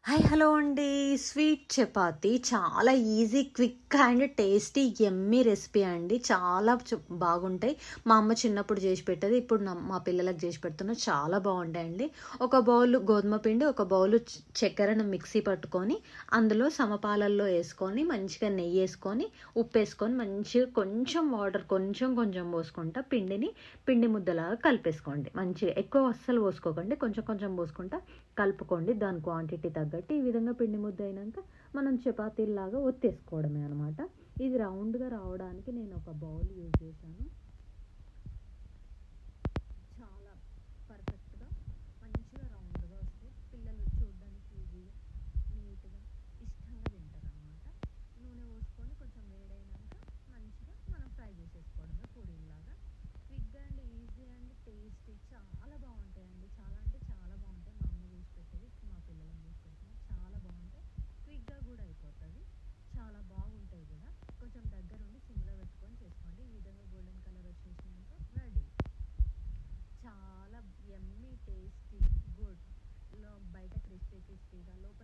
Hi hello అండి. Sweet chapati చాలా easy, quick and tasty yummy recipe అండి. చాలా బాగుంటాయి. మా అమ్మ చిన్నప్పుడు చేసి పెట్టేది. ఇప్పుడు మా పిల్లలకు చేసి పెడుతున్నా. చాలా బాగుంటాయండి. ఒక బౌల్ గోధుమ పిండి, ఒక బౌల్ చక్కెరను మిక్సీ పట్టుకొని అందులో సమపాలల్లో వేసుకొని మంచిగా నెయ్యి వేసుకొని ఉప్పు వేసుకొని మంచిగా కొంచెం వాటర్ కొంచెం కొంచెం పోసుకుంటా పిండి ముద్దలాగా కలిపేసుకోండి. మంచిగా ఎక్కువ అస్సలు పోసుకోకండి, కొంచెం కొంచెం పోసుకుంటా కలుపుకోండి దాని క్వాంటిటీ తగ్గట్టు. ఈ విధంగా పిండి ముద్ద అయినాక మనం చపాతీలాగా ఒత్తేసుకోవడమే అనమాట. ఇది రౌండ్గా రావడానికి నేను ఒక బౌల్ యూజ్ చేశాను. చాలా పర్ఫెక్ట్గా మంచిగా రౌండ్గా వస్తాయి. పిల్లలు చూడడానికి ఈజీగా నీట్గా ఇష్టంగా తింటారు అనమాట. నూనె పోసుకొని కొంచెం వేడైనాక మంచిగా మనం ఫ్రై చేసేసుకోవడమే పూరీలాగా. క్విక్గా అండ్ ఈజీ అండ్ టేస్టీ చాలా బాగుంటాయండి. చాలా అంటే చాలా బాగుంటాయి. మా అమ్మ చేసి పెట్టేది మా పిల్లలకు చేసి పెడుతుంది. చాలా బాగుంటాయి. క్విక్గా కూడా అయిపోతుంది. చాలా బాగుంటాయి కూడా. కొంచెం దగ్గరుండి సిమ్లో పెట్టుకొని చేసుకోండి. ఈ విధంగా గోల్డెన్ కలర్ వచ్చేసినాక రెడీ. చాలా యమ్మీ టేస్టీ గుడ్. బయట క్రిస్పీగా, లోపల